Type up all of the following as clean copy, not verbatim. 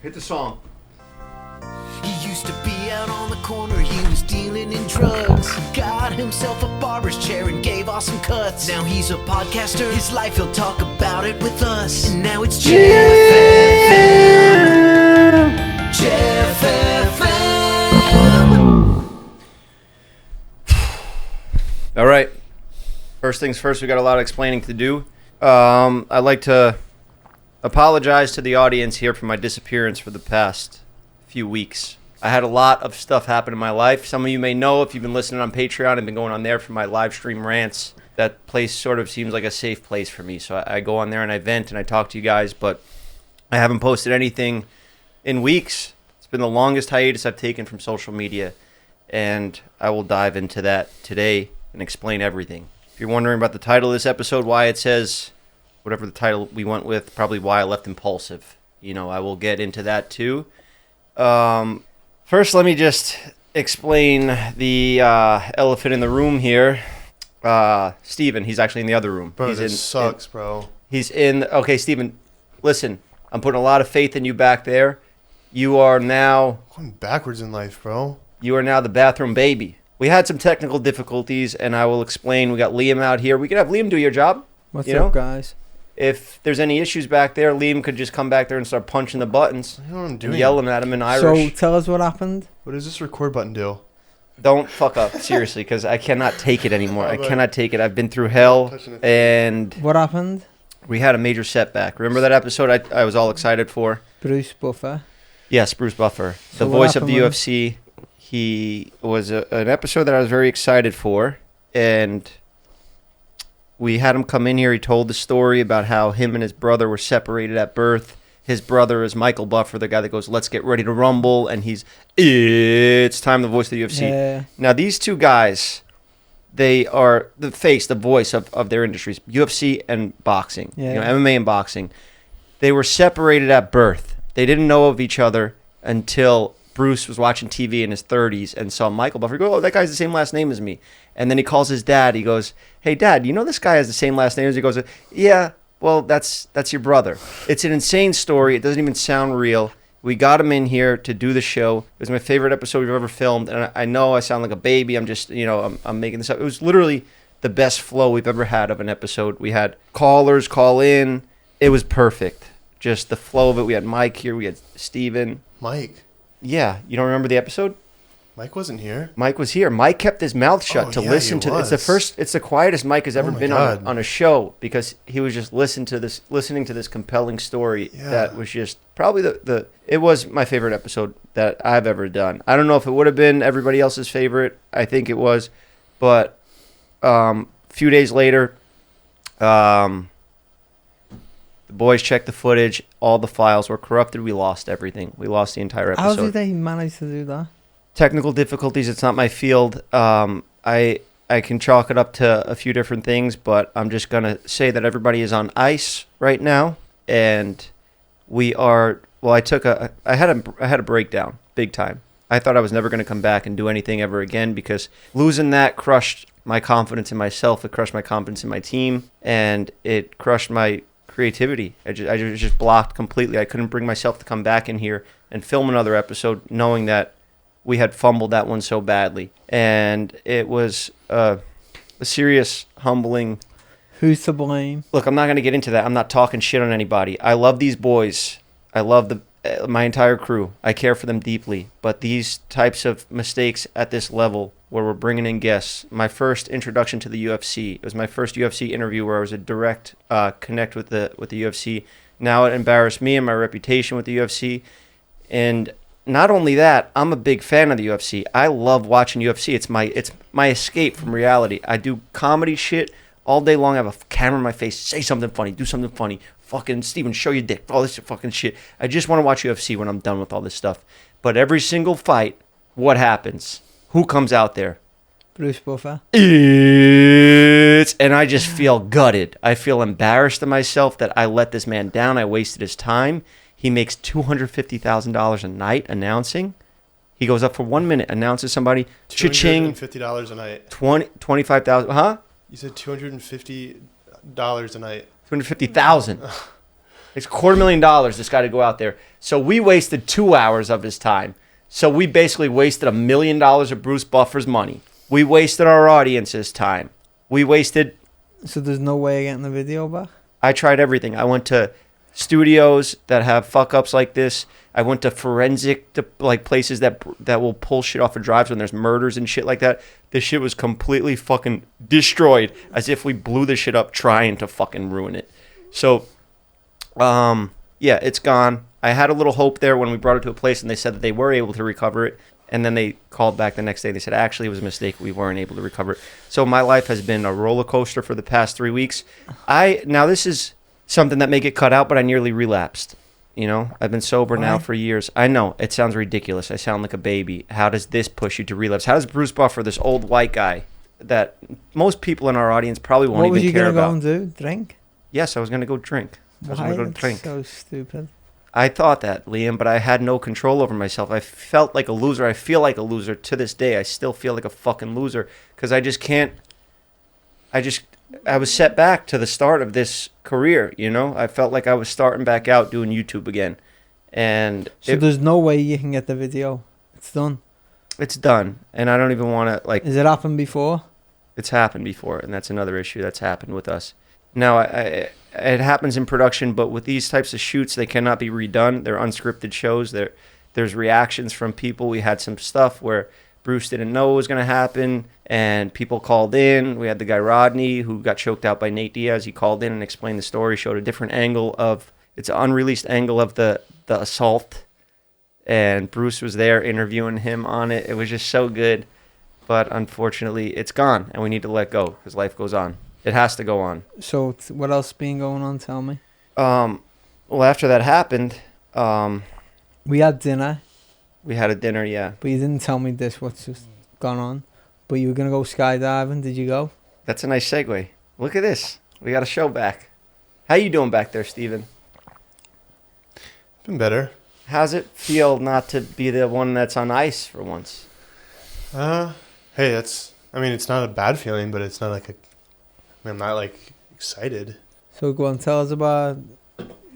Hit the song. He used to be out on the corner, he was dealing in drugs. He got himself a barber's chair and gave awesome cuts. Now he's a podcaster, his life, he'll talk about it with us. And now it's Jeff FM. Jeff FM. All right. First things first, we got a lot of explaining to do. I'd like to apologize to the audience here for my disappearance for the past few weeks. I had a lot of stuff happen in my life. Some of you may know if you've been listening on Patreon. I've been going on there for my live stream rants. That place sort of seems like a safe place for me. So I go on there and I vent and I talk to you guys, but I haven't posted anything in weeks. It's been the longest hiatus I've taken from social media, and I will dive into that today and explain everything. If you're wondering about the title of this episode, why it says whatever the title we went with, probably why I left Impulsive. You know, I will get into that too. First, let me just explain the elephant in the room here. Steven, he's actually in the other room. Bro, this sucks, bro. He's in... Okay, Steven, listen. I'm putting a lot of faith in you back there. You are now... Going backwards in life, bro. You are now the bathroom baby. We had some technical difficulties, and I will explain. We got Liam out here. We could have Liam do your job. What's up, guys? If there's any issues back there, Liam could just come back there and start punching the buttons and yelling at him in Irish. So tell us what happened. What does this record button do? Don't fuck up, seriously, because I cannot take it anymore. I cannot take it. I've been through hell, and what happened? We had a major setback. Remember that episode I was all excited for? Bruce Buffer. Yes, Bruce Buffer, the voice of the UFC. He was an episode that I was very excited for, and we had him come in here. He told the story about how him and his brother were separated at birth. His brother is Michael Buffer, the guy that goes, "Let's get ready to rumble," and it's time, the voice of the UFC. Yeah. Now, these two guys, they are the face, the voice of their industries, UFC and boxing, MMA and boxing. They were separated at birth. They didn't know of each other until Bruce was watching TV in his 30s and saw Michael Buffer. He goes, "Oh, that guy's the same last name as me." And then he calls his dad. He goes, "Hey, Dad, you know this guy has the same last name as?" He goes, "Yeah, well, that's your brother." It's an insane story. It doesn't even sound real. We got him in here to do the show. It was my favorite episode we've ever filmed. And I know I sound like a baby. I'm just, I'm making this up. It was literally the best flow we've ever had of an episode. We had callers call in. It was perfect. Just the flow of it. We had Mike here. We had Steven. Mike? Yeah. You don't remember the episode? Mike wasn't here. Mike was here. Mike kept his mouth shut to listen to this. It's the quietest Mike has ever been on a show, because he was just listening to this compelling story that was just probably it was my favorite episode that I've ever done. I don't know if it would have been everybody else's favorite. I think it was, but a few days later, the boys checked the footage. All the files were corrupted. We lost everything. We lost the entire episode. How did they manage to do that? Technical difficulties. It's not my field. I can chalk it up to a few different things, but I'm just gonna say that everybody is on ice right now, and we are. Well, I had a breakdown, big time. I thought I was never gonna come back and do anything ever again, because losing that crushed my confidence in myself. It crushed my confidence in my team, and it crushed my creativity. I was just blocked completely. I couldn't bring myself to come back in here and film another episode, knowing that we had fumbled that one so badly. And it was a serious, humbling... Who's to blame? Look, I'm not going to get into that. I'm not talking shit on anybody. I love these boys. I love my entire crew. I care for them deeply. But these types of mistakes at this level, where we're bringing in guests, my first introduction to the UFC, it was my first UFC interview where I was a direct connect with the UFC. Now it embarrassed me and my reputation with the UFC. And not only that, I'm a big fan of the UFC. I love watching UFC. It's my escape from reality. I do comedy shit all day long. I have a camera in my face. Say something funny. Do something funny. Fucking Steven, show your dick. All this fucking shit. I just want to watch UFC when I'm done with all this stuff. But every single fight, what happens? Who comes out there? Bruce Buffer. And I just feel gutted. I feel embarrassed of myself that I let this man down. I wasted his time. He makes $250,000 a night announcing. He goes up for 1 minute, announces somebody. Cha-ching. $250 a night. 25,000. Huh? You said $250 a night. 250,000. It's $250,000 this guy to go out there. So we wasted 2 hours of his time. So we basically wasted $1 million of Bruce Buffer's money. We wasted our audience's time. We wasted... So there's no way of getting the video back? I tried everything. I went to studios that have fuck-ups like this. I went to forensic, places that will pull shit off of drives when there's murders and shit like that. This shit was completely fucking destroyed, as if we blew the shit up trying to fucking ruin it. So, yeah, it's gone. I had a little hope there when we brought it to a place and they said that they were able to recover it. And then they called back the next day. They said, actually, it was a mistake. We weren't able to recover it. So my life has been a roller coaster for the past 3 weeks. Now, this is something that may get cut out, but I nearly relapsed. You know, I've been sober now for years. I know, it sounds ridiculous. I sound like a baby. How does this push you to relapse? How does Bruce Buffer, this old white guy that most people in our audience probably won't even care about. What was you going to go and do? Drink? Yes, I was going to go drink. Why? That's so stupid. I thought that, Liam, but I had no control over myself. I felt like a loser. I feel like a loser to this day. I still feel like a fucking loser because I just can't. I was set back to the start of this career, you know? I felt like I was starting back out doing YouTube again. And so there's no way you can get the video. It's done. It's done. And I don't even want to, like... Has it happened before? It's happened before, and that's another issue that's happened with us. Now, it happens in production, but with these types of shoots, they cannot be redone. They're unscripted shows. There's reactions from people. We had some stuff where Bruce didn't know it was going to happen, and people called in. We had the guy Rodney who got choked out by Nate Diaz. He called in and explained the story, showed a different angle of, it's an unreleased angle of the assault, and Bruce was there interviewing him on it. It was just so good, but unfortunately, it's gone, and we need to let go because life goes on. It has to go on. So what else been going on? Tell me. Well, after that happened, we had dinner. We had a dinner, yeah. But you didn't tell me what's just gone on. But you were going to go skydiving. Did you go? That's a nice segue. Look at this. We got a show back. How you doing back there, Steven? Been better. How's it feel not to be the one that's on ice for once? Hey, it's not a bad feeling, but it's not like I'm not like excited. So go on, tell us about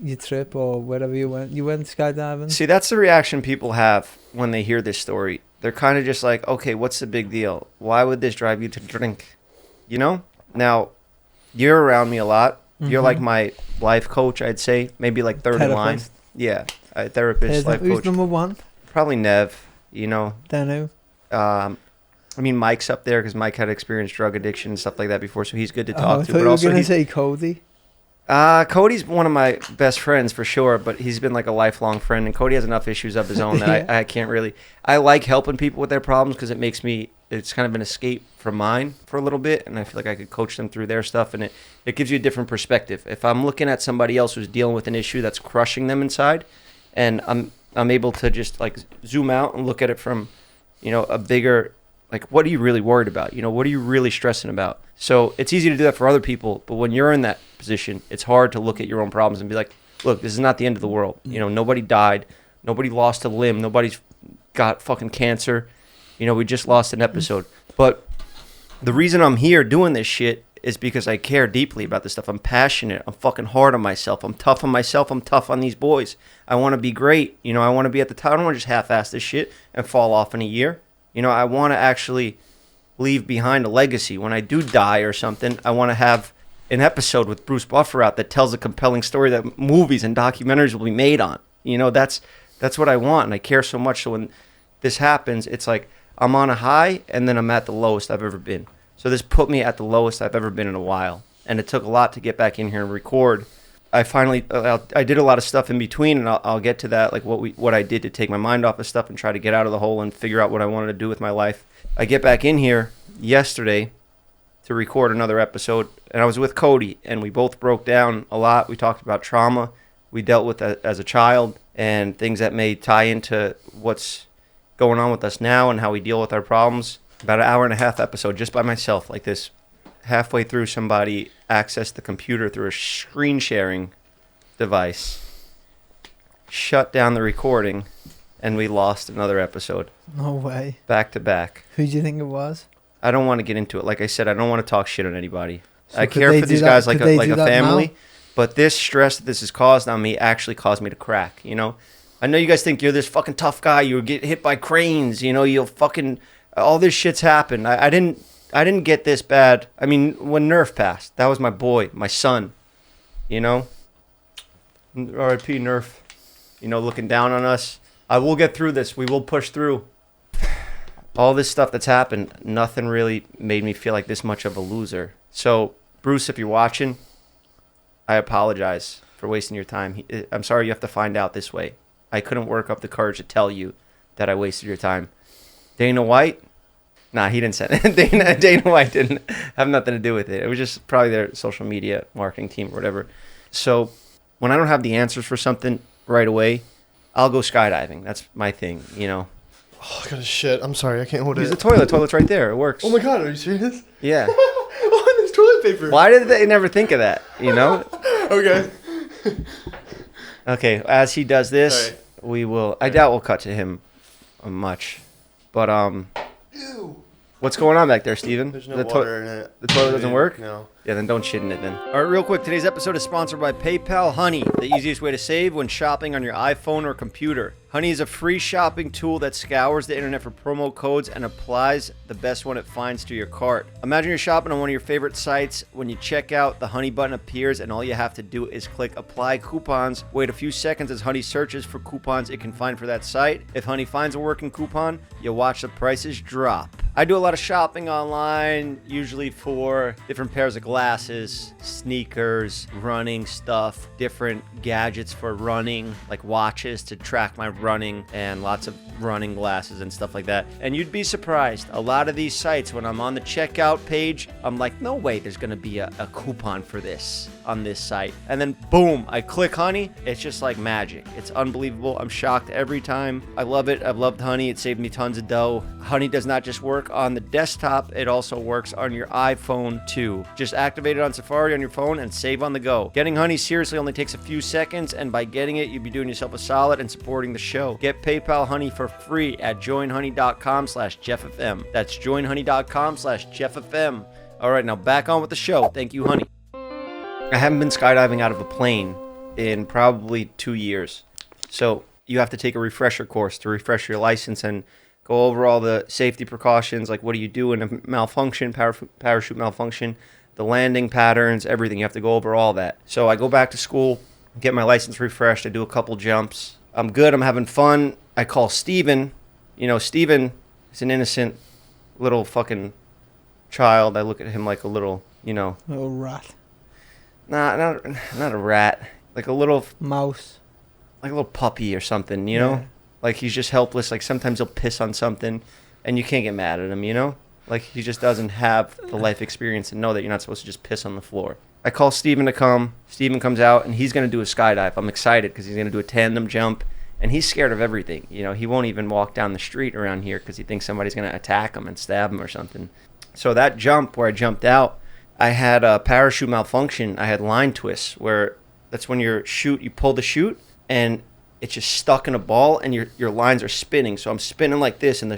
your trip or wherever you went. You went skydiving? See, that's the reaction people have when they hear this story. They're kind of just like, okay, what's the big deal? Why would this drive you to drink? You know? Now, you're around me a lot. Mm-hmm. You're like my life coach, I'd say. Maybe like third in line. Yeah, therapist, life coach. Who's number one? Probably Nev, you know. Then who? Mike's up there because Mike had experienced drug addiction and stuff like that before, so he's good to talk to. I thought you were going to say Cody. Cody's one of my best friends for sure, but he's been like a lifelong friend, and Cody has enough issues of his own that I can't really... I like helping people with their problems because it's kind of an escape from mine for a little bit, and I feel like I could coach them through their stuff, and it gives you a different perspective. If I'm looking at somebody else who's dealing with an issue that's crushing them inside, and I'm able to just like zoom out and look at it from, you know, a bigger... Like, what are you really worried about? You know, what are you really stressing about? So it's easy to do that for other people, but when you're in that position, it's hard to look at your own problems and be like, look, this is not the end of the world. You know, nobody died. Nobody lost a limb. Nobody's got fucking cancer. You know, we just lost an episode. But the reason I'm here doing this shit is because I care deeply about this stuff. I'm passionate. I'm fucking hard on myself. I'm tough on myself. I'm tough on these boys. I want to be great. You know, I want to be at the top. I don't want to just half-ass this shit and fall off in a year. You know, I want to actually leave behind a legacy. When I do die or something, I want to have an episode with Bruce Buffer out that tells a compelling story that movies and documentaries will be made on. You know, that's what I want, and I care so much. So when this happens, it's like I'm on a high, and then I'm at the lowest I've ever been. So this put me at the lowest I've ever been in a while, and it took a lot to get back in here and record. I finally, I did a lot of stuff in between, and I'll get to that, like what I did to take my mind off of stuff and try to get out of the hole and figure out what I wanted to do with my life. I get back in here yesterday to record another episode, and I was with Cody, and we both broke down a lot. We talked about trauma we dealt with as a child and things that may tie into what's going on with us now and how we deal with our problems. About an hour and a half episode just by myself like this. Halfway through, somebody accessed the computer through a screen sharing device, shut down the recording, and we lost another episode. No way. Back to back. Who do you think it was? I don't want to get into it. Like I said, I don't want to talk shit on anybody. So I care for these guys like a family. But this stress that this has caused on me actually caused me to crack, you know? I know you guys think you're this fucking tough guy. You'll get hit by cranes, you know? You'll fucking... All this shit's happened. I didn't get this bad. I mean, when Nerf passed, that was my boy, my son, you know? R.I.P. Nerf, you know, looking down on us. I will get through this. We will push through. All this stuff that's happened, nothing really made me feel like this much of a loser. So, Bruce, if you're watching, I apologize for wasting your time. I'm sorry you have to find out this way. I couldn't work up the courage to tell you that I wasted your time. Dana White? Nah, he didn't send it. Dana White didn't have nothing to do with it. It was just probably their social media marketing team or whatever. So, when I don't have the answers for something right away, I'll go skydiving. That's my thing, you know. Oh, I got a shit. I'm sorry. I can't hold Use it. the toilet. Toilet's right there. It works. Oh my god, are you serious? Yeah. Oh, there's toilet paper. Why did they never think of that, you know? Okay. Okay, as he does this, Sorry. we will... I doubt we'll cut to him much. But, Ew. what's going on back there, Steven? There's no the water in it. the toilet doesn't work? No. Yeah, then don't shit in it then. All right, real quick. Today's episode is sponsored by PayPal Honey, the easiest way to save when shopping on your iPhone or computer. Honey is a free shopping tool that scours the internet for promo codes and applies the best one it finds to your cart. Imagine you're shopping on one of your favorite sites. When you check out, the Honey button appears and all you have to do is click Apply Coupons. Wait a few seconds as Honey searches for coupons it can find for that site. If Honey finds a working coupon, you'll watch the prices drop. I do a lot of shopping online, usually for different pairs of glasses, sneakers, running stuff, different gadgets for running, like watches to track my running, and lots of running glasses and stuff like that. And you'd be surprised. A lot of these sites, when I'm on the checkout page, I'm like, no way there's going to be a coupon for this on this site. And then boom, I click Honey. It's just like magic. It's unbelievable. I'm shocked every time. I love it. I've loved Honey. It saved me tons of dough. Honey does not just work on the desktop, it also works on your iPhone too. Just activate it on Safari on your phone and save on the go. Getting Honey seriously only takes a few seconds, and by getting it, you'll be doing yourself a solid and supporting the show. Get PayPal Honey for free at joinhoney.com/JeffFM. That's joinhoney.com/JeffFM. All right, now back on with the show. Thank you, Honey. I haven't been skydiving out of a plane in probably 2 years. So you have to take a refresher course to refresh your license and go over all the safety precautions, like what do you do in a malfunction, parachute malfunction, the landing patterns, everything. You have to go over all that. So I go back to school, get my license refreshed. I do a couple jumps. I'm good. I'm having fun. I call Steven. You know, Steven is an innocent little fucking child. I look at him like a little, you know. Little rat. Not a rat. Like a little... Mouse. Like a little puppy or something, you know? Yeah. Like he's just helpless. Like sometimes he'll piss on something and you can't get mad at him, you know? Like he just doesn't have the life experience and know that you're not supposed to just piss on the floor. I call Steven to come. Steven comes out and he's going to do a skydive. I'm excited because he's going to do a tandem jump and he's scared of everything. You know, he won't even walk down the street around here because he thinks somebody's going to attack him and stab him or something. So that jump where I jumped out, I had a parachute malfunction. I had line twists where that's when you pull the chute and it's just stuck in a ball and your lines are spinning. So I'm spinning like this and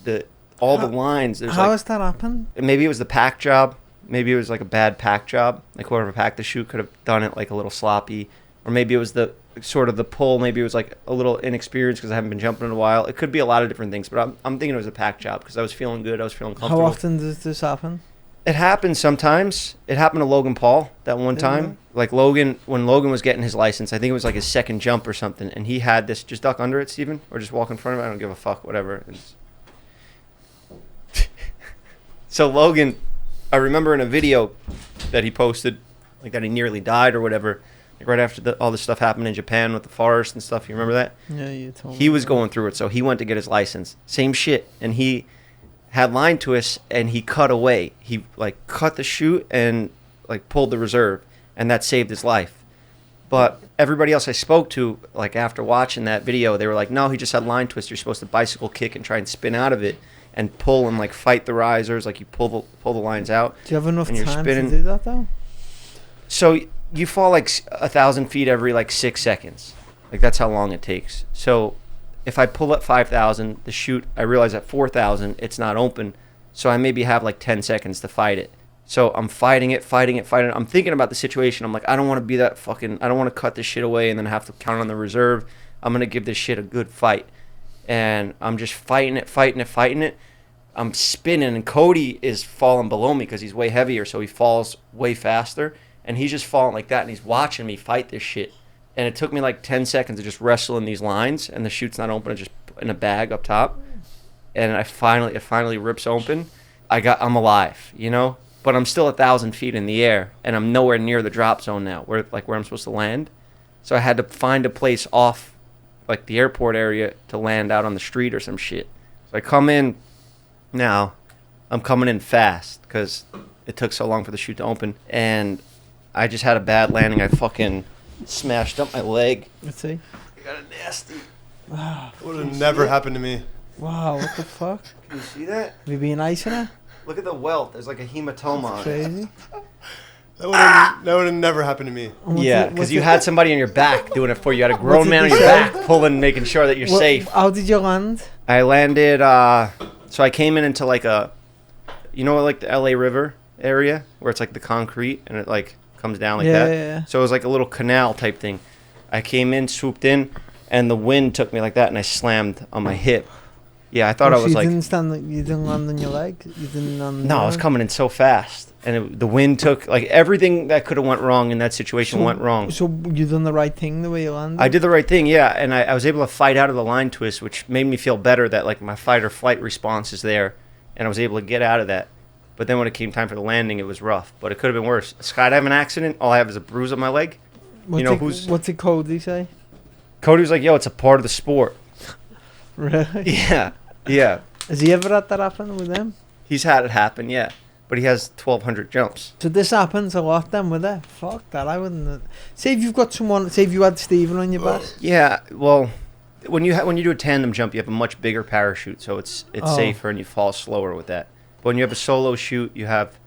the lines. How has that happened? Maybe it was the pack job. Maybe it was like a bad pack job. Like whoever packed the chute could have done it like a little sloppy. Or maybe it was the sort of the pull. Maybe it was like a little inexperienced because I haven't been jumping in a while. It could be a lot of different things. But I'm thinking it was a pack job because I was feeling good. I was feeling comfortable. How often does this happen? It happens sometimes. It happened to Logan Paul that one time. Like when Logan was getting his license, I think it was like his second jump or something, and he had this. Just duck under it, Steven, or just walk in front of it. I don't give a fuck, whatever. So Logan, I remember in a video that he posted, like that he nearly died or whatever, like right after all this stuff happened in Japan with the forest and stuff. You remember that? Yeah, you told me. He was going through it, so he went to get his license. Same shit, and he had line twists and he cut away. He like cut the chute and like pulled the reserve, and that saved his life. But everybody else I spoke to, like after watching that video, they were like, no, he just had line twists. You're supposed to bicycle kick and try and spin out of it and pull and like fight the risers, like you pull the lines out. Do you have enough and you're time spinning. to do that though? So you fall like 1,000 feet every like 6 seconds. Like that's how long it takes. So if I pull at 5,000, the chute, I realize at 4,000 it's not open, so I maybe have like 10 seconds to fight it. So I'm fighting it. I'm thinking about the situation. I'm like, I don't want to be that fucking, I don't want to cut this shit away and then have to count on the reserve. I'm going to give this shit a good fight. And I'm just fighting it. I'm spinning, and Cody is falling below me because he's way heavier, so he falls way faster. And he's just falling like that, and he's watching me fight this shit. And it took me like 10 seconds to just wrestle in these lines, and the chute's not open. It's just in a bag up top. And it finally rips open. I'm alive, you know? But I'm still 1,000 feet in the air, and I'm nowhere near the drop zone now, where I'm supposed to land. So I had to find a place off, like the airport area, to land out on the street or some shit. So I come in. Now, I'm coming in fast because it took so long for the chute to open, and I just had a bad landing. I fucking smashed up my leg. Let's see. I got a nasty. Wow. It would have never happened to me. Wow, what the fuck? Can you see that? Have you been icing it? Look at the welt. There's like a hematoma on it. Crazy. That would have never happened to me. Yeah, because you had somebody on your back doing it for you. You had a grown man on your back pulling, making sure that you're safe. How did you land? I landed, so I came into like like the LA River area where it's like the concrete and it like comes down like that. Yeah. So it was like a little canal type thing. I came in, swooped in, and the wind took me like that, and I slammed on my hip. Yeah, I thought I was like... You didn't land on your leg? You didn't land... No, I was coming in so fast. And the wind took... Like, everything that could have went wrong in that situation went wrong. So you done the right thing the way you landed? I did the right thing, yeah. And I was able to fight out of the line twist, which made me feel better that, like, my fight or flight response is there. And I was able to get out of that. But then when it came time for the landing, it was rough. But it could have been worse. A skydiving accident, all I have is a bruise on my leg. What's it Cody say? Cody was like, yo, it's a part of the sport. Really? Yeah. Has he ever had that happen with him? He's had it happen, yeah. But he has 1,200 jumps. So this happens a lot then with it? Fuck that, I wouldn't... Say if you've got someone... Say if you had Stephen on your back. Yeah, well, when you do a tandem jump, you have a much bigger parachute, so it's safer and you fall slower with that. But when you have a solo chute, you have...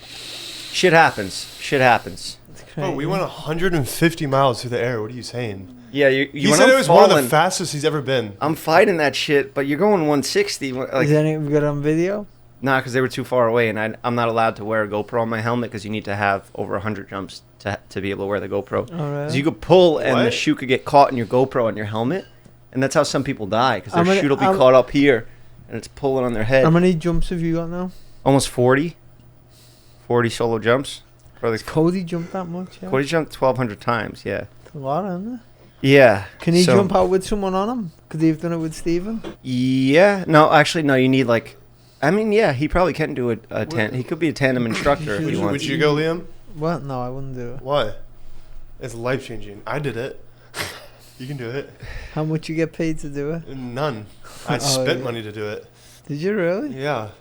Shit happens. It's crazy. Oh, we went 150 miles through the air. What are you saying? Yeah, He said it was one of the fastest he's ever been. I'm fighting that shit, but you're going 160. Is anything good on video? Nah, because they were too far away, and I'm not allowed to wear a GoPro on my helmet because you need to have over 100 jumps to be able to wear the GoPro. Because you could pull, and the chute could get caught in your GoPro on your helmet, and that's how some people die, because their chute will be caught up here, and it's pulling on their head. How many jumps have you got now? Almost 40. 40 solo jumps. Has Cody jumped that much? Yeah? Cody jumped 1,200 times, yeah. It's a lot, isn't it? Yeah. Can he jump out with someone on him? Could he have done it with Stephen? Yeah. No, actually, no. You need yeah, he probably can do he could be a tandem instructor if he wants. Would you go, Liam? What? No, I wouldn't do it. Why? It's life-changing. I did it. You can do it. How much you get paid to do it? None. I spent money to do it. Did you really? Yeah.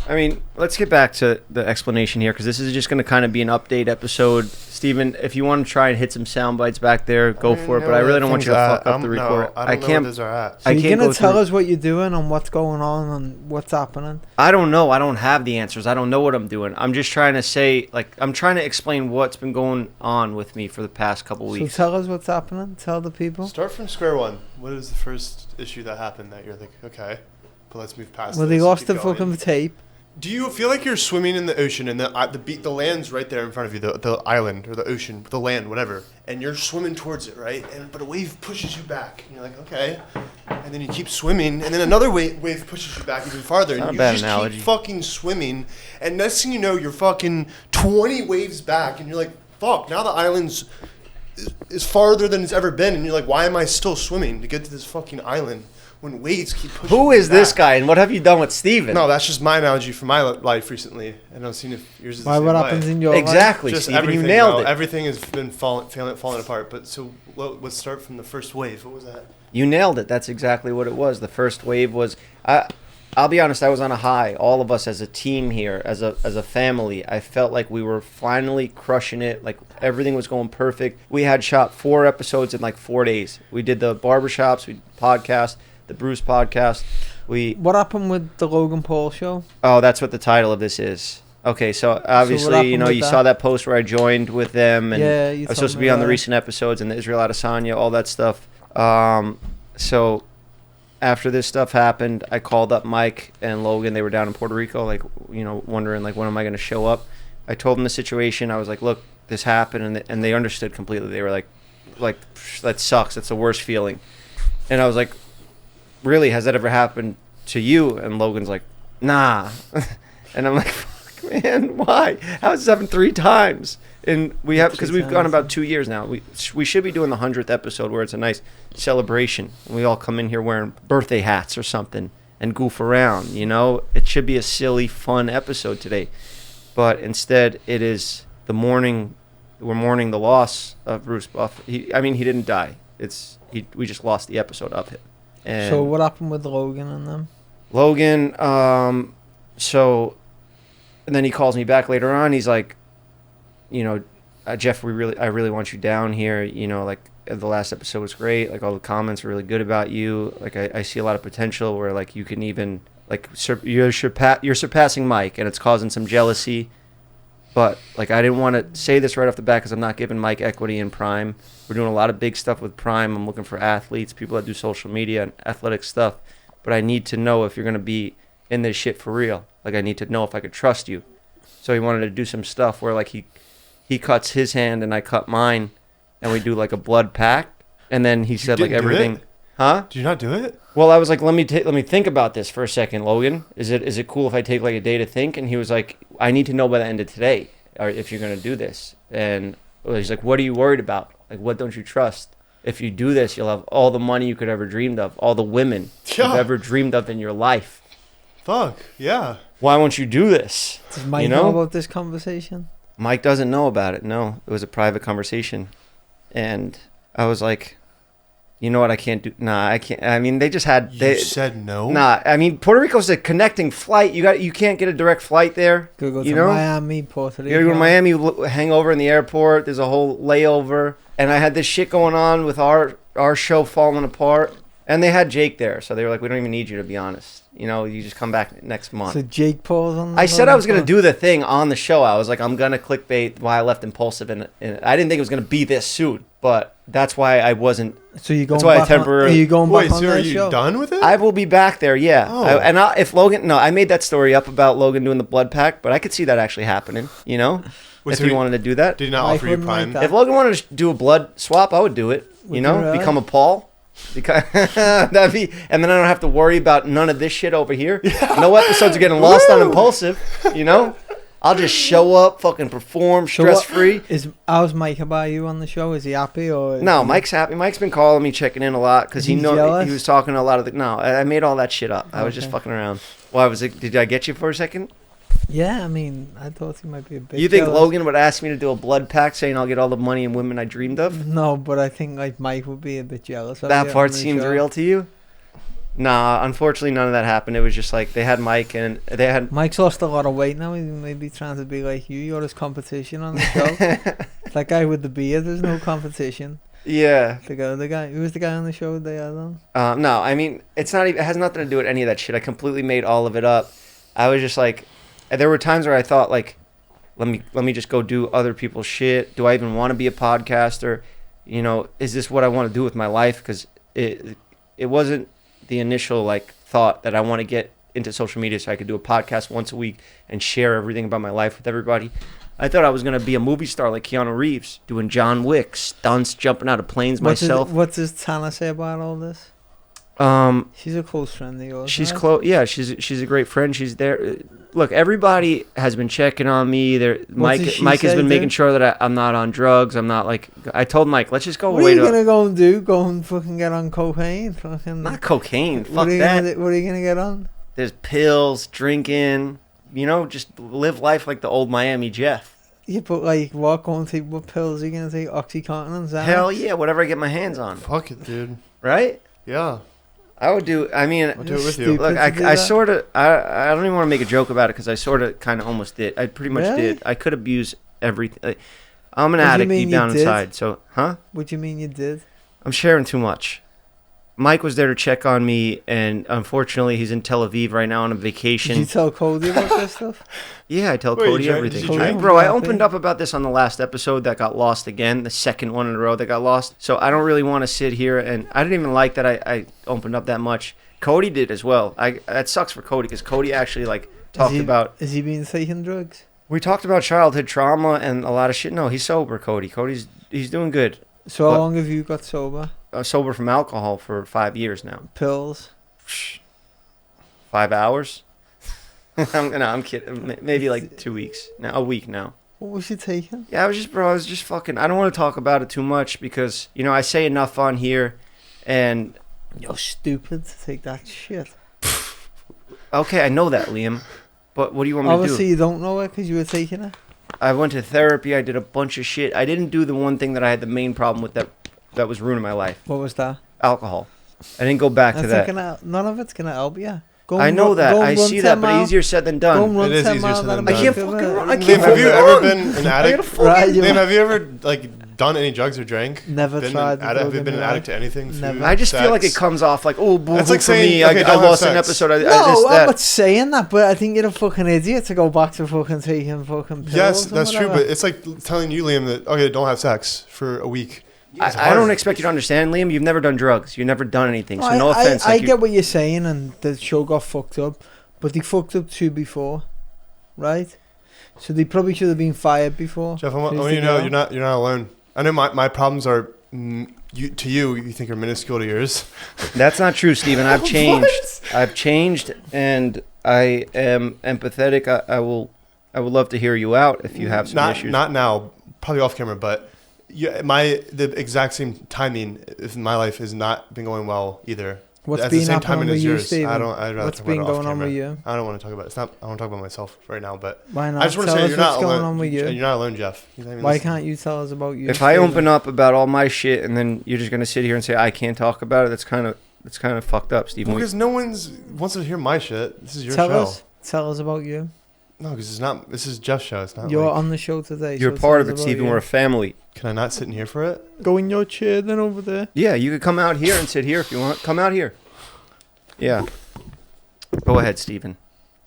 I mean, let's get back to the explanation here, because this is just going to kind of be an update episode. Steven, if you want to try and hit some sound bites back there, go for it. But I really don't want you to fuck up the record. I don't know where those are at. So you're going to tell us what you're doing and what's going on and what's happening? I don't know. I don't have the answers. I don't know what I'm doing. I'm just trying to say, I'm trying to explain what's been going on with me for the past couple weeks. So tell us what's happening. Tell the people. Start from square one. What is the first issue that happened that you're like, okay, but let's move past this. Well, they lost the fucking tape. Do you feel like you're swimming in the ocean and the land's right there in front of you, the island or the ocean, the land, whatever, and you're swimming towards it, right? But a wave pushes you back, and you're like, okay, and then you keep swimming, and then another wave pushes you back even farther, and you just keep fucking swimming, and next thing you know, you're fucking 20 waves back, and you're like, fuck, now the island's is farther than it's ever been, and you're like, why am I still swimming to get to this fucking island? When waves keep pushing. Who is this guy, and what have you done with Steven? No, that's just my analogy for my life recently, and I'm seeing if yours is the same what happens in your exactly, life. Steven, you nailed it. Everything has been falling apart. But so let's start from the first wave. What was that? You nailed it. That's exactly what it was. The first wave was. I'll be honest. I was on a high. All of us as a team here, as a family, I felt like we were finally crushing it. Like everything was going perfect. We had shot 4 episodes in like 4 days. We did the barbershops, we podcast. The Bruce podcast. What happened with the Logan Paul show? Oh, that's what the title of this is. Okay, so obviously, you saw that post where I joined with them, and I was supposed to be on the recent episodes and the Israel Adesanya, all that stuff. So after this stuff happened, I called up Mike and Logan. They were down in Puerto Rico, like, wondering, like, when am I going to show up? I told them the situation. I was like, look, this happened, and they understood completely. They were like, that sucks. That's the worst feeling. And I was like, really, has that ever happened to you? And Logan's like, nah. And I'm like, fuck, man, why? How has this happened 3 times? And because we've gone about 2 years now. We should be doing the 100th episode where it's a nice celebration. And we all come in here wearing birthday hats or something and goof around, It should be a silly, fun episode today. But instead, it is the mourning. We're mourning the loss of Bruce Buff. He didn't die. We just lost the episode of him. And so what happened with Logan and them? Logan, and then he calls me back later on. He's like, Jeff, I really want you down here. Like, the last episode was great. Like, all the comments were really good about you. Like, I see a lot of potential where, like, you can even, like, you're surpassing Mike, and it's causing some jealousy. But, like, I didn't want to say this right off the bat because I'm not giving Mike equity in Prime. We're doing a lot of big stuff with Prime. I'm looking for athletes, people that do social media and athletic stuff. But I need to know if you're going to be in this shit for real. Like, I need to know if I could trust you. So he wanted to do some stuff where, like, he cuts his hand and I cut mine, and we do, like, a blood pact. And then he said, like, everything. Huh? Did you not do it? Well, I was like, let me think about this for a second, Logan. Is it cool if I take, like, a day to think? And he was like, I need to know by the end of today, or if you're going to do this. And he's like, what are you worried about? Like, what don't you trust? If you do this, you'll have all the money you could ever dreamed of, all the women you've ever dreamed of in your life. Fuck, yeah. Why won't you do this? Does Mike know about this conversation? Mike doesn't know about it, no. It was a private conversation. And I was like, you know what, I can't do. Nah, I can't. I mean, they just had. You said no? Nah, I mean, Puerto Rico's a connecting flight. You can't get a direct flight there. Could go to Miami, Puerto Rico. You go to Miami, hang over in the airport. There's a whole layover. And I had this shit going on with our show falling apart. And they had Jake there, so they were like, we don't even need you, to be honest. You just come back next month. So Jake Paul's on the I said I was going to do the thing on the show. I was like, I'm going to clickbait why I left Impulsive. And I didn't think it was going to be this soon. But that's why I wasn't. So you're going that's why back I temporarily. Are you going back on are that you show? done with it? I will be back there, yeah. Oh. If Logan. No, I made that story up about Logan doing the blood pact, but I could see that actually happening, if he wanted to do that. Did he not offer you Prime? Like If Logan wanted to do a blood swap, I would do it. Really? Become a Paul. That'd be, and then I don't have to worry about none of this shit over here. Yeah. No episodes are getting lost on Impulsive. I'll just show up, fucking perform, stress free. How's Mike about you on the show? Is he happy or? No, Mike's happy. Mike's been calling me, checking in a lot because he was talking to a lot of the. No, I made all that shit up. I was just fucking around. Why was it? Did I get you for a second? Yeah, I mean, I thought he might be a bit. You think jealous. Logan would ask me to do a blood pact saying I'll get all the money and women I dreamed of? No, but I think like Mike would be a bit jealous. That part seemed real to you? Nah, unfortunately none of that happened. It was just like they had Mike and they had... Mike's lost a lot of weight now. He may be trying to be like you. You're his competition on the show. That guy with the beard, there's no competition. Yeah. The guy. Who was the guy on the show they had on? No, I mean, it's not even, it has nothing to do with any of that shit. I completely made all of it up. I was just like... There were times where I thought, like, let me just go do other people's shit. Do I even want to be a podcaster? Is this what I want to do with my life? Because it wasn't the initial, like, thought that I want to get into social media so I could do a podcast once a week and share everything about my life with everybody. I thought I was going to be a movie star like Keanu Reeves, doing John Wick, stunts, jumping out of planes myself. What does Tana say about all this? She's a close friend of yours. She's close. Yeah, she's a great friend. She's there. Look, everybody has been checking on me. Mike has been making sure that I'm not on drugs. I'm not like. I told Mike, let's just go away. What are you gonna go and do? Go and fucking get on cocaine? Not cocaine. Fuck that. What are you gonna get on? There's pills, drinking. Just live life like the old Miami Jeff. Yeah, but like, what pills are you gonna take? OxyContin and Xanax? Hell yeah, whatever I get my hands on. Fuck it, dude. Right? Yeah. I would do. I mean, I'll do it with you. Look, I sort of. I don't even want to make a joke about it because I sort of, kind of, almost did. I pretty much did. I could abuse everything. Like, I'm an addict deep down inside. So, huh? What do you mean you did? I'm sharing too much. Mike was there to check on me, and unfortunately, he's in Tel Aviv right now on a vacation. Did you tell Cody about this stuff? Yeah, I tell Cody everything. Bro, I opened up about this on the last episode that got lost again, the second one in a row that got lost. So I don't really want to sit here, and I didn't even like that I opened up that much. Cody did as well. That sucks for Cody because Cody actually like talked about. Is he been taking drugs? We talked about childhood trauma and a lot of shit. No, he's sober, Cody. He's doing good. So how long have you got sober? Sober from alcohol for 5 years now. Pills? 5 hours? I'm kidding. Maybe like 2 weeks. Now, a week now. What was you taking? Yeah, I was just fucking. I don't want to talk about it too much because I say enough on here, and you're stupid to take that shit. Okay, I know that, Liam. But what do you want me to do? Obviously, you don't know it because you were taking it. I went to therapy. I did a bunch of shit. I didn't do the one thing that I had the main problem with that was ruining my life. What was that? Alcohol. I didn't go back to that. None of it's gonna help you. I know that. I see that, but easier said than done. It is easier said than done. I can't fucking run. Liam, have you ever been an addict? Liam, have you ever done any drugs or drank? Never tried. Have you been an addict to anything? Never. I just feel like it comes off like, oh, boo, that's like for saying, me. okay, I lost an episode. I'm not saying that, but I think you're a fucking idiot to go back to fucking taking fucking pills. Yes, that's true, but it's like telling you, Liam, that okay, don't have sex for a week. I don't expect you to understand, Liam. You've never done drugs. You've never done anything. So no offense. I get what you're saying, and the show got fucked up, but they fucked up too before, right? So they probably should have been fired before. Jeff, I want you to know you're not alone. I know my problems are you think are minuscule to yours. That's not true, Stephen. I've changed. I've changed, and I am empathetic. I would love to hear you out if you have some issues. Not now, probably off camera, but the exact same timing in my life has not been going well either. What's been happening with you, Stephen? What's been going on with you? I don't want to talk about it. I want to talk about myself right now, but why not? I just want to say you're not going alone. On with you? You're not alone, Jeff. Why can't you tell us about you? If I open up about all my shit and then you're just gonna sit here and say I can't talk about it, that's kind of fucked up, Stephen. Because no one's wants to hear my shit. This is your show. Tell us about you. No, because it's not. This is Jeff's show. It's not. You're on the show today. You're part of it, Stephen. We're a family. Can I not sit in here for it? Go in your chair then over there. Yeah, you could come out here and sit here if you want. Come out here. Yeah. Go ahead, Stephen.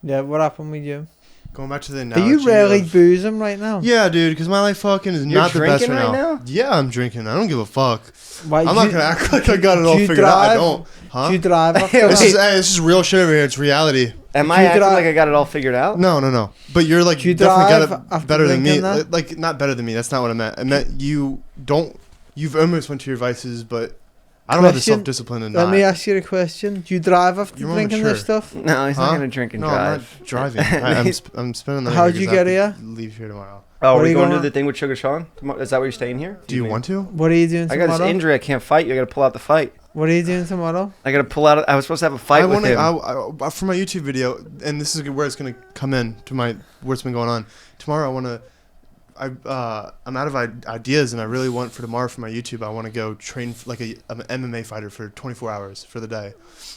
Yeah, what happened with you? Going back to the analogy. Are you really boozing right now? Yeah, dude, because my life fucking is not the best right now. Yeah, I'm drinking. I don't give a fuck. I'm not going to act like I got it all figured out. I don't. Huh? Do you drive? This is real shit over here. It's reality. Am I acting like I got it all figured out? No. But you're like, you definitely got it better than me. Like, not better than me. That's not what I meant. I meant you've almost went to your vices, but I don't have the self-discipline and let me ask you a question. Do you drive after drinking this stuff? No, he's not going to drink and drive. I'm not driving. I'm spending the night. How'd you get here? Leave here tomorrow. Oh, are we going to do the thing with Sugar Sean? Is that why you're staying here? Do you want to? What are you doing tomorrow? I got this injury. I can't fight you. I got to pull out the fight. What are you doing tomorrow? I got to pull out. I was supposed to have a fight with him. For my YouTube video, and this is where it's going to come in to what's been going on. Tomorrow I'm out of ideas, and I really want for tomorrow for my YouTube. I want to go train like an MMA fighter for 24 hours for the day.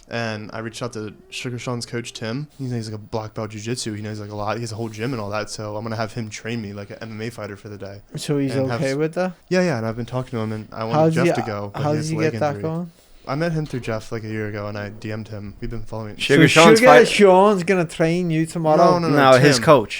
And I reached out to Sugar Sean's coach Tim. He's like a black belt jiu-jitsu. He knows like a lot. He has a whole gym and all that. So I'm gonna have him train me like an MMA fighter for the day. So he's okay with that? Yeah. And I've been talking to him, and I want Jeff to go. How did you get that going? I met him through Jeff like a year ago, and I DM'd him. We've been following. Sugar Sean's gonna train you tomorrow. No. Tim, his coach.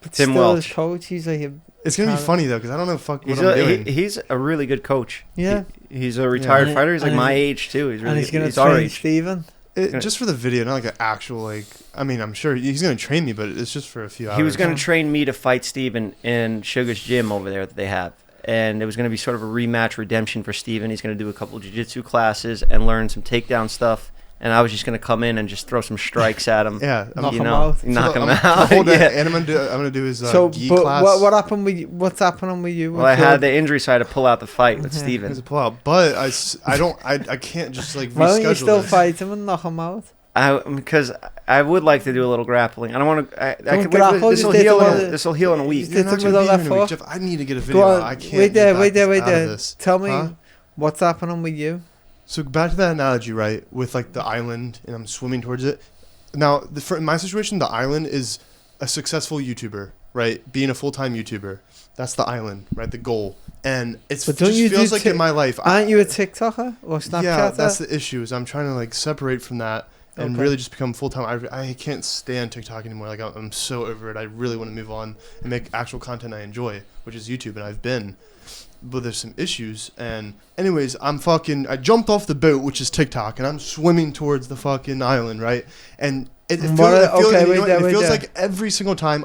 But Tim still Welch. His coach. He's like it's gonna be funny though, because I don't know what I'm doing. He's a really good coach. Yeah. He's a retired fighter. He's like my age too. He's really. And he's gonna train our age. Stephen. Just for the video, not like an actual I mean, I'm sure he's gonna train me, but it's just for a few hours. He was gonna train me to fight Steven in Sugar's gym over there that they have. And it was going to be sort of a rematch redemption for Steven. He's going to do a couple of jiu-jitsu classes and learn some takedown stuff. And I was just going to come in and just throw some strikes at him. Yeah. Knock him out. Knock him out. And I'm going to do his gi class. What happened with you? What's happening with you? Well, I had the injury, so I had to pull out the fight with Steven. He had to pull out. But I can't just like reschedule Why don't you still fight him and knock him out? Because I would like to do a little grappling. I don't want to. This will heal in a week. You're not gonna Jeff, I need to get a video. I can't. Wait there. Tell me what's happening with you. So back to that analogy, right? With like the island, and I'm swimming towards it. Now, in my situation, the island is a successful YouTuber, right? Being a full-time YouTuber. That's the island, right? The goal. And it just feels like in my life. Aren't you a TikToker or Snapchatter? Yeah, that's the issue. Is I'm trying to like separate from that and really just become full-time. I can't stand TikTok anymore. Like, I'm so over it. I really want to move on and make actual content I enjoy, which is YouTube, and I've been. But there's some issues, and anyways, I jumped off the boat, which is TikTok, and I'm swimming towards the fucking island, right? And it feels like every single time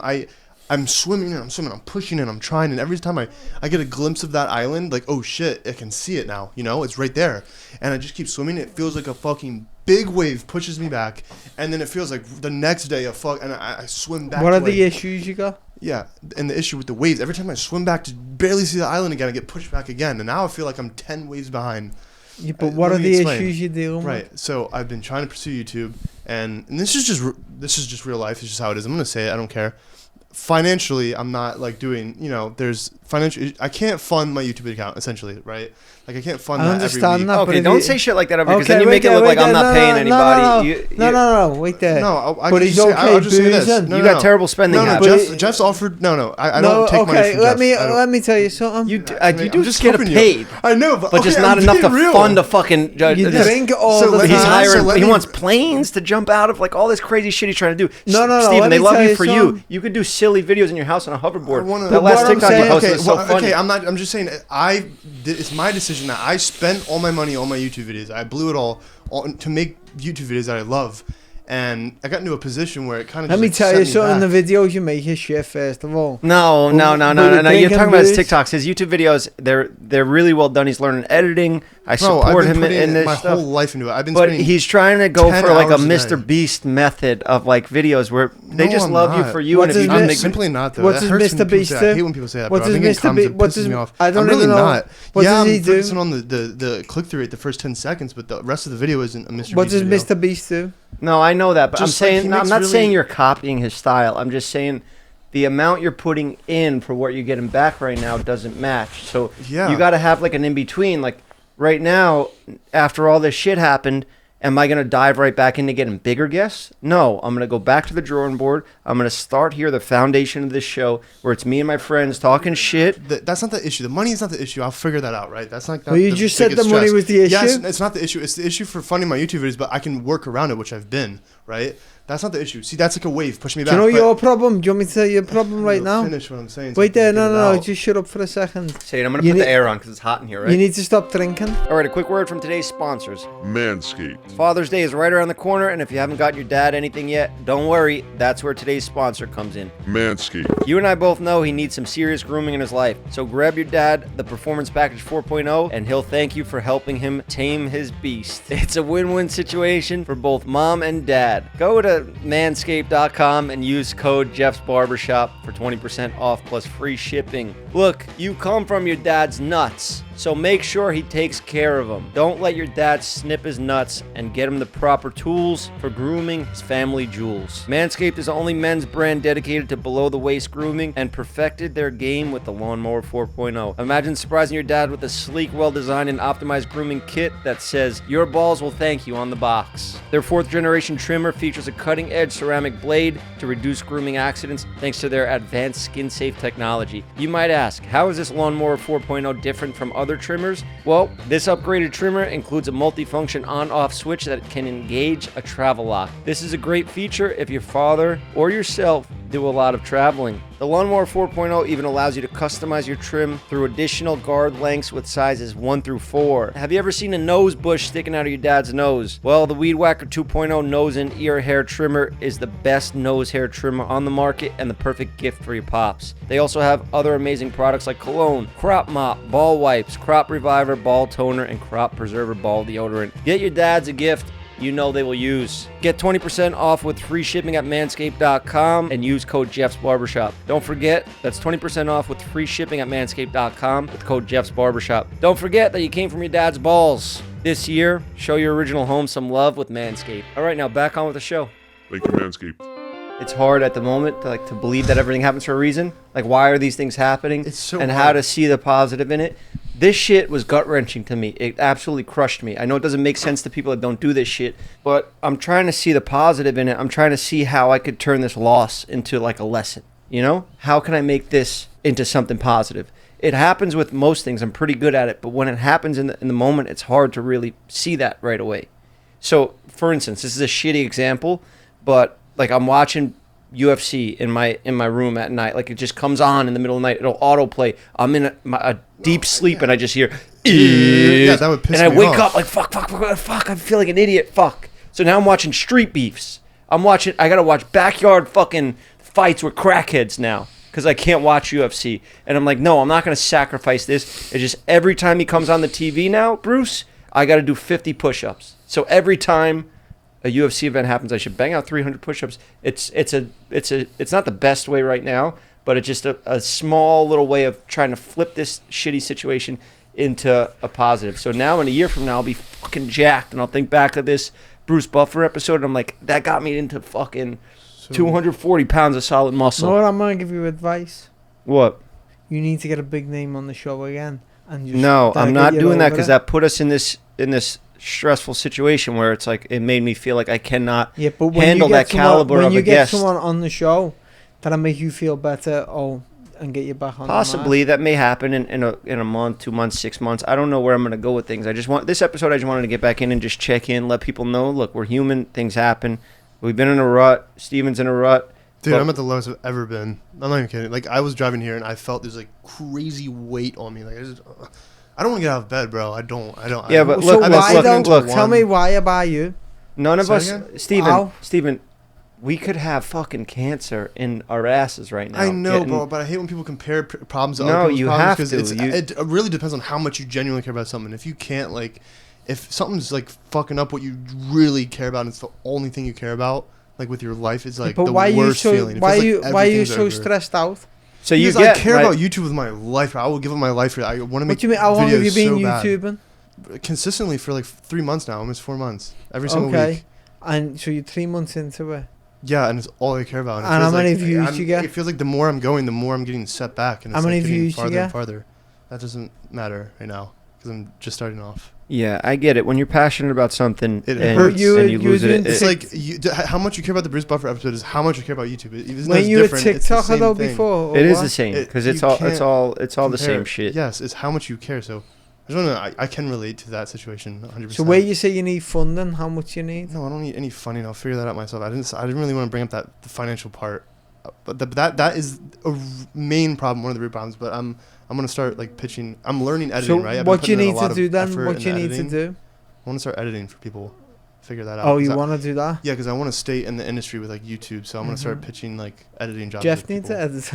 I'm swimming, I'm pushing, and I'm trying, and every time I get a glimpse of that island, like, oh shit, I can see it now, it's right there, and I just keep swimming. It feels like a fucking big wave pushes me back, and then it feels like the next day and I swim back. What are the issues you got? Yeah, and the issue with the waves, every time I swim back to barely see the island again, I get pushed back again, and now I feel like I'm 10 waves behind. Yeah, but what are the issues you're dealing with? Right, so I've been trying to pursue YouTube, and this is just real life. It's just how it is. I'm gonna say it. I don't care. Financially, I'm not like doing. There's financial. I can't fund my YouTube account essentially, right? Like I can't fund that every week. That, okay, don't say shit like that over because then you make it look like I'm not paying anybody. No, wait there. No, but he's okay. I'll just say this. You got terrible spending habits. Jeff's offered. No, I don't take money from Jeff. Let me tell you something. You do just get paid. I know, but just not enough to fund a fucking. You drink all the time. He's hiring. He wants planes to jump out of, like all this crazy shit he's trying to do. No, Steven, they love you for you. You could do silly videos in your house on a hoverboard. That last TikTok you posted was so funny. Okay, I'm just saying. It's my decision that I spent all my money on my YouTube videos. I blew it all to make YouTube videos that I love, and I got into a position where it kind of. Let me tell you something. The videos you make is shit. First of all. No. You're talking about his TikToks. His YouTube videos, they're really well done. He's learning editing. I support him in this my stuff. whole life into it. But he's trying to go for like a Mr. Beast method of like videos where they just love you for you. I'm simply not though. What does Mr. Beast do? I hate when people say that. What does Mr. Beast? What does me off? I don't really even know. Not. What does he I'm do? focusing on the click-through rate the first 10 seconds, but the rest of the video isn't a Mr. Beast. What does Mr. Beast do? No, I know that, but I'm saying I'm not saying you're copying his style. I'm just saying the amount you're putting in for what you're getting back right now doesn't match. So you got to have like an in between. Like right now, after all this shit happened, am I going to dive right back into getting bigger guests? No, I'm going to go back to the drawing board. I'm going to start here, the foundation of this show, where it's me and my friends talking shit. That's not the issue. The money is not the issue. I'll figure that out, right? That's not. Well, you just said the money was the issue? Yes, it's not the issue. It's the issue for funding my YouTube videos, but I can work around it, which I've been, right? That's not the issue. See, that's like a wave pushing me back. Do you know your problem? Do you want me to tell you your problem right now? Finish what I'm saying. Wait there. No. Just shut up for a second. Say it. I'm going to put the air on because it's hot in here, right? You need to stop drinking. All right, a quick word from today's sponsors. Manscaped. Father's Day is right around the corner, and if you haven't got your dad anything yet, don't worry. That's where today's sponsor comes in. Manscaped. You and I both know he needs some serious grooming in his life. So grab your dad the Performance Package 4.0, and he'll thank you for helping him tame his beast. It's a win-win situation for both mom and dad. Go to Manskaped.com and use code Jeff's Barbershop for 20% off plus free shipping. Look, you come from your dad's nuts, so make sure he takes care of them. Don't let your dad snip his nuts, and get him the proper tools for grooming his family jewels. Manscaped is the only men's brand dedicated to below-the-waist grooming and perfected their game with the Lawnmower 4.0. Imagine surprising your dad with a sleek, well-designed, and optimized grooming kit that says, "Your balls will thank you" on the box. Their 4th-generation trimmer features a cutting-edge ceramic blade to reduce grooming accidents thanks to their advanced skin-safe technology. You might ask, how is this Lawnmower 4.0 different from other trimmers? Well, this upgraded trimmer includes a multifunction on-off switch that can engage a travel lock. This is a great feature if your father or yourself do a lot of traveling. The Lawnmower 4.0 even allows you to customize your trim through additional guard lengths with sizes 1 through 4. Have you ever seen a nose bush sticking out of your dad's nose? Well, the Weed Whacker 2.0 nose and ear hair trimmer is the best nose hair trimmer on the market and the perfect gift for your pops. They also have other amazing products like cologne, crop mop, ball wipes, crop reviver, ball toner, and crop preserver ball deodorant. Get your dads a gift you know they will use. Get 20% off with free shipping at manscaped.com and use code Jeff's Barbershop. Don't forget, that's 20% off with free shipping at manscaped.com with code Jeff's Barbershop. Don't forget that you came from your dad's balls. This year, show your original home some love with Manscaped. All right, now back on with the show. Thank you, Manscaped. It's hard at the moment to believe that everything happens for a reason. Like, why are these things happening? It's so and hard. How to see the positive in it. This shit was gut-wrenching to me. It absolutely crushed me. I know it doesn't make sense to people that don't do this shit, but I'm trying to see the positive in it. I'm trying to see how I could turn this loss into like a lesson, you know? How can I make this into something positive? It happens with most things. I'm pretty good at it, but when it happens in the moment, it's hard to really see that right away. So, for instance, this is a shitty example, but like I'm watching UFC in my room at night. Like it just comes on in the middle of the night. It'll autoplay. I'm in a deep sleep and I just hear, Yeah, that would piss me off. and I wake up like fuck. I feel like an idiot. Fuck. So now I'm watching street beefs. I gotta watch backyard fucking fights with crackheads now because I can't watch UFC. And I'm like, no, I'm not gonna sacrifice this. It's just every time he comes on the TV now, Bruce, I gotta do 50 push-ups. So every time a UFC event happens, I should bang out 300 push-ups. It's not the best way right now, but it's just a small little way of trying to flip this shitty situation into a positive. So now in a year from now, I'll be fucking jacked, and I'll think back to this Bruce Buffer episode, and I'm like, that got me into fucking 240 pounds of solid muscle. You know what, I'm going to give you advice. What? You need to get a big name on the show again. And just No, I'm not doing that because that that put us in this stressful situation where it's like it made me feel like I cannot handle that caliber of a guest. When you get someone on the show, that'll make you feel better. And get you back on. Possibly that may happen in a month, 2 months, 6 months. I don't know where I'm going to go with things. I just wanted to get back in and just check in, let people know, look, we're human. Things happen. We've been in a rut. Steven's in a rut. Dude, I'm at the lowest I've ever been. I'm not even kidding. Like I was driving here and I felt this like crazy weight on me. Like I don't want to get out of bed, bro. I don't. Yeah, but So look, why look. Tell me why about you? None of Say us, again? Steven, we could have fucking cancer in our asses right now. I know, bro, but I hate when people compare problems to No, other people's you problems have to. it really depends on how much you genuinely care about something. If you can't, like, if something's, like, fucking up what you really care about and it's the only thing you care about, like, with your life, it's, like, But the why worst feeling. It feels like why are you everything's so over. stressed out? So Because you I get care right? about YouTube with my life. I will give up my life for it. I want to make What do you mean? How long have you videos been so bad. YouTubing? Consistently for, like, 3 months now. Almost 4 months. Every single Okay. week. And so you're 3 months into it. Yeah, and it's all I care about. And it feels how many like, views you get? It feels like the more I'm going, the more I'm getting set back. And it's How many like getting views you farther get? and farther. That doesn't matter right now because I'm just starting off. Yeah, I get it. When you're passionate about something It and, hurts. you lose it, It's like how much you care about the Bruce Buffer episode is how much you care about YouTube. When you were TikToker though before, it is what? the same because You it's all can't the same compare. shit. Yes, it's how much you care. So I just want to. I can relate to that situation 100%. So where you say you need funding, how much you need? No, I don't need any funding. I'll figure that out myself. I didn't really want to bring up the financial part, but that is a main problem, one of the root problems. But I'm gonna start like pitching. I'm learning editing, So right? I've been what you putting in a need lot to of do then? effort What in you need to editing. do? I want to start editing for people. Figure that out. Oh, 'cause you I- want to do that? Yeah, because I want to stay in the industry with like YouTube, so I'm gonna start Mhm. pitching like editing jobs. Jeff with needs people. to edit.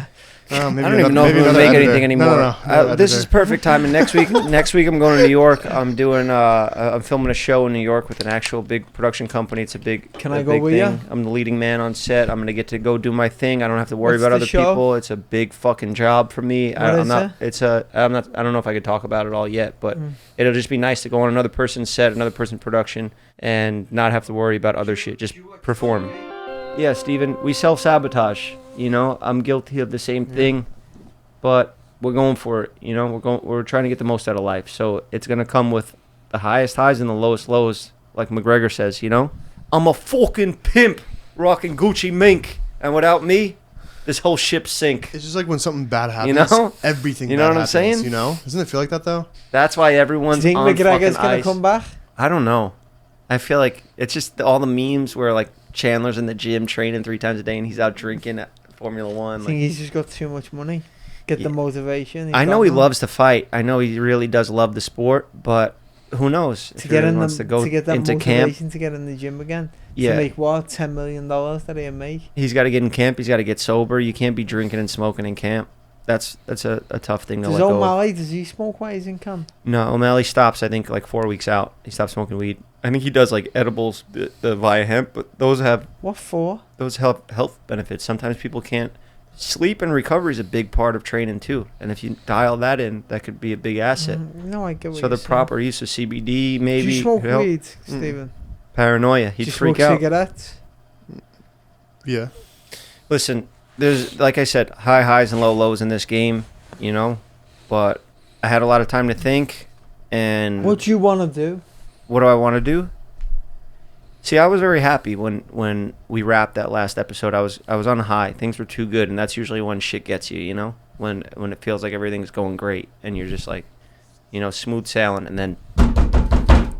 I don't even know if we're gonna make anything anymore. This is perfect time. And next week I'm going to New York. I'm doing I'm filming a show in New York with an actual big production company. It's a big. Can a I go big with thing. you? I'm the leading man on set. I'm gonna get to go do my thing. I don't have to worry What's about the other show? people. It's a big fucking job for me. What I'm is not. it? It's a. I'm not. I don't know if I could talk about it all yet, but it'll just be nice to go on another person's set, another person's production, and not have to worry about other shit. Just perform. Yeah, Steven, we self-sabotage. You know, I'm guilty of the same thing, but we're going for it. You know, we're trying to get the most out of life. So it's gonna come with the highest highs and the lowest lows, like McGregor says. You know, I'm a fucking pimp, rocking Gucci mink, and without me, this whole ship sink. It's just like when something bad happens. You know? Everything. You know bad what I'm happens, saying? You know? Doesn't it feel like that though? That's why Do you everyone's think on McGregor's fucking gonna ice. come back? I don't know. I feel like it's just all the memes where like Chandler's in the gym training 3 times a day and he's out drinking at Formula One. I Like, think he's just got too much money. Get Yeah. the motivation. I know he loves to fight. I know he really does love the sport, but who knows if to he get really in wants to go get that into motivation camp. to get in the gym again. Yeah, To make what $10 million that he'll make. he's got to get in camp. He's got to get sober. You can't be drinking and smoking in camp. That's a tough thing to Does let go of. O'Malley, does he smoke while he's in camp? No, O'Malley stops, I think, like 4 weeks out. He stops smoking weed. I think he does like edibles, the via hemp, but those have What for? those health benefits. Sometimes people can't. Sleep and recovery is a big part of training too, and if you dial that in, that could be a big asset. No, I get what So you're the saying. proper use of CBD Do maybe you smoke could help. weed, Stephen? Paranoia, Do he'd you freak smoke out. cigarettes? Yeah. Listen, there's, like I said, high highs and low lows in this game, you know, but I had a lot of time to think, and What do you want to do? what do I want to do? See, I was very happy when we wrapped that last episode. I was on a high. Things were too good, and that's usually when shit gets you, you know? When it feels like everything's going great and you're just like, you know, smooth sailing, and then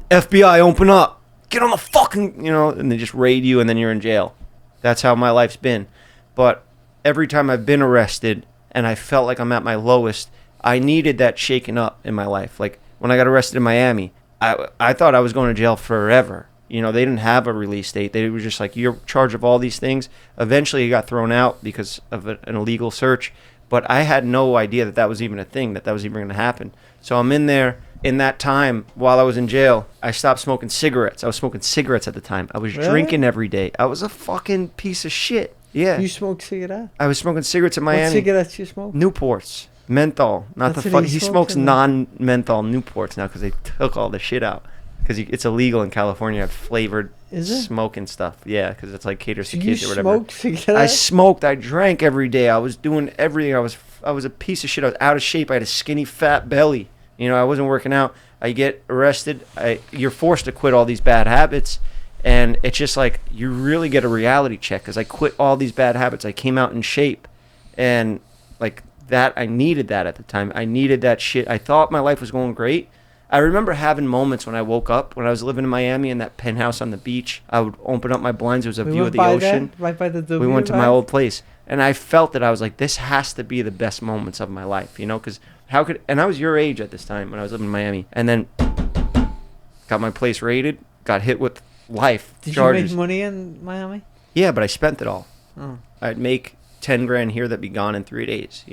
FBI open up. get on the fucking, and they just raid you and then you're in jail. That's how my life's been. But every time I've been arrested and I felt like I'm at my lowest, I needed that shaken up in my life. Like when I got arrested in Miami, I thought I was going to jail forever. They didn't have a release date. They were just like, you're in charge of all these things. Eventually, he got thrown out because of an illegal search. But I had no idea that was even a thing, that was even going to happen. So I'm in there. In that time, while I was in jail, I stopped smoking cigarettes. I was smoking cigarettes at the time. I was drinking every day. I was a fucking piece of shit. Yeah. You smoke cigarettes? I was smoking cigarettes in Miami. What cigarettes you smoke? Newports. Menthol. Not That's the what fuck. He smokes non-menthol Newports now because they took all the shit out. Because it's illegal in California to have flavored smoking stuff. Yeah, because it's like caters to kids or whatever. You smoked cigarettes? I smoked. I drank every day. I was doing everything. I was a piece of shit. I was out of shape. I had a skinny, fat belly. I wasn't working out. I get arrested. You're forced to quit all these bad habits. And it's just like you really get a reality check because I quit all these bad habits. I came out in shape. And like that, I needed that at the time. I needed that shit. I thought my life was going great. I remember having moments when I woke up, when I was living in Miami in that penthouse on the beach. I would open up my blinds. There was a view of the ocean. Right by the W. We went to my old place. And I felt that I was like, this has to be the best moments of my life, because how could, and I was your age at this time when I was living in Miami. And then got my place raided, got hit with life charges. Did you make money in Miami? Yeah, but I spent it all. Oh. I'd make 10 grand here that'd be gone in 3 days,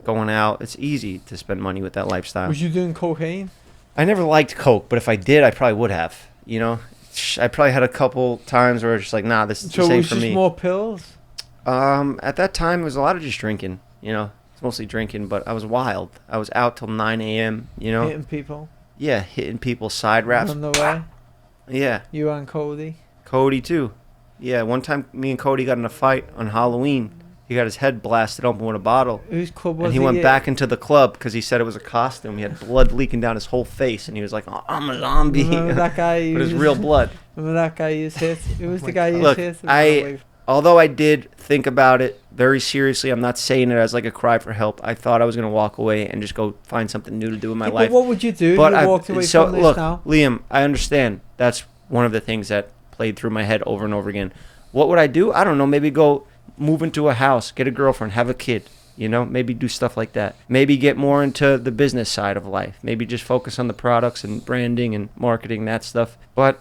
Going out, it's easy to spend money with that lifestyle. Was you doing cocaine? I never liked coke, but if I did, I probably would have, I probably had a couple times where I was just like, nah, this ain't for me. So it was just more pills? At that time, it was a lot of just drinking, It's mostly drinking, but I was wild. I was out till 9 a.m., Hitting people? Yeah, hitting people, side raps. On the way? Yeah. You and Cody? Cody, too. Yeah, one time me and Cody got in a fight on Halloween. He got his head blasted open with a bottle. Whose club was And he went back into the club because he said it was a costume. He had blood leaking down his whole face, and he was like, oh, I'm a zombie. Remember that guy? But it was real blood. Remember that guy you hit? Who was the guy you hit? Although I did think about it very seriously, I'm not saying it as like a cry for help. I thought I was going to walk away and just go find something new to do in my life. But what would you do if you walked away from this now? Liam, I understand. That's one of the things that played through my head over and over again. What would I do? I don't know. Maybe go move into a house, get a girlfriend, have a kid. Maybe do stuff like that. Maybe get more into the business side of life. Maybe just focus on the products and branding and marketing, that stuff. But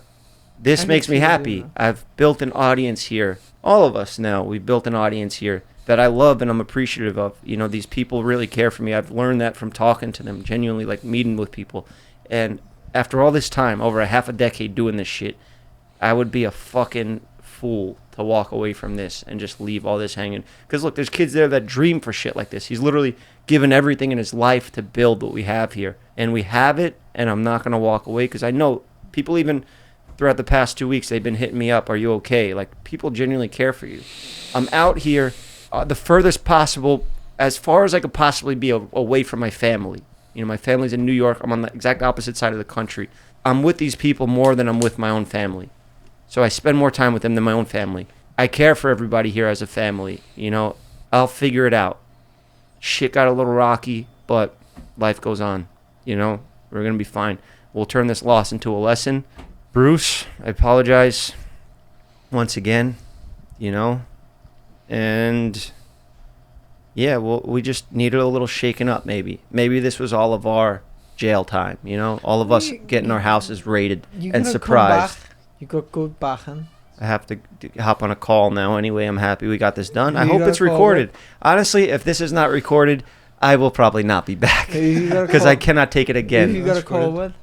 this makes me happy. I've built an audience here. All of us now, we've built an audience here that I love and I'm appreciative of. These people really care for me. I've learned that from talking to them, genuinely, like meeting with people. And after all this time, over a half a decade doing this shit, I would be a fucking fool to walk away from this and just leave all this hanging. Because look, there's kids there that dream for shit like this. He's literally given everything in his life to build what we have here. And we have it, and I'm not going to walk away because I know people even throughout the past 2 weeks, they've been hitting me up, are you okay? Like, people genuinely care for you. I'm out here the furthest possible, as far as I could possibly be away from my family. My family's in New York. I'm on the exact opposite side of the country. I'm with these people more than I'm with my own family. So I spend more time with them than my own family. I care for everybody here as a family. I'll figure it out. Shit got a little rocky, but life goes on. We're going to be fine. We'll turn this loss into a lesson. Bruce, I apologize once again, and yeah, we just needed a little shaking up maybe. Maybe this was all of our jail time, all of us getting our houses raided and surprised. You got good backing. I have to hop on a call now anyway. I'm happy we got this done. I hope it's recorded. Honestly, if this is not recorded, I will probably not be back because I cannot take it again. Who you got a call with?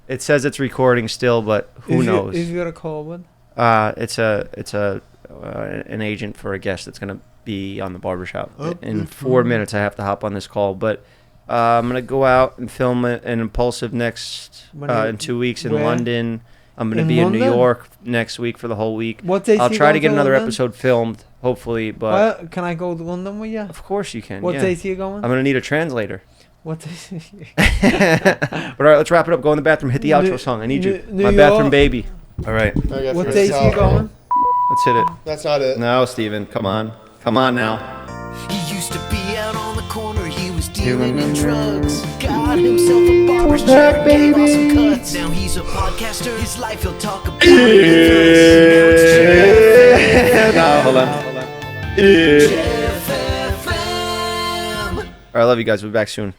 It says it's recording still, but who knows? Who you got a call with? It's an agent for a guest that's gonna be on the barbershop. In 4 minutes, I have to hop on this call, but I'm gonna go out and film an Impulsive next in 2 weeks in London. I'm gonna be in New York next week for the whole week. What days? I'll try to get another episode filmed, hopefully. But well, can I go to London with you? Of course you can. What days are you going? I'm gonna need a translator. What days? But all right, let's wrap it up. Go in the bathroom. Hit the outro song. I need you. My bathroom baby. All right. What days are you going? Let's hit it. That's not it. No, Steven. Come on. Come on now. He used to be out on the corner, he was dealing in drugs. Got himself a barber's chair and gave off some cuts. Now he's a podcaster. His life he'll talk about. Now it's No, hold on. Jeff FM. All right, I love you guys. We'll be back soon.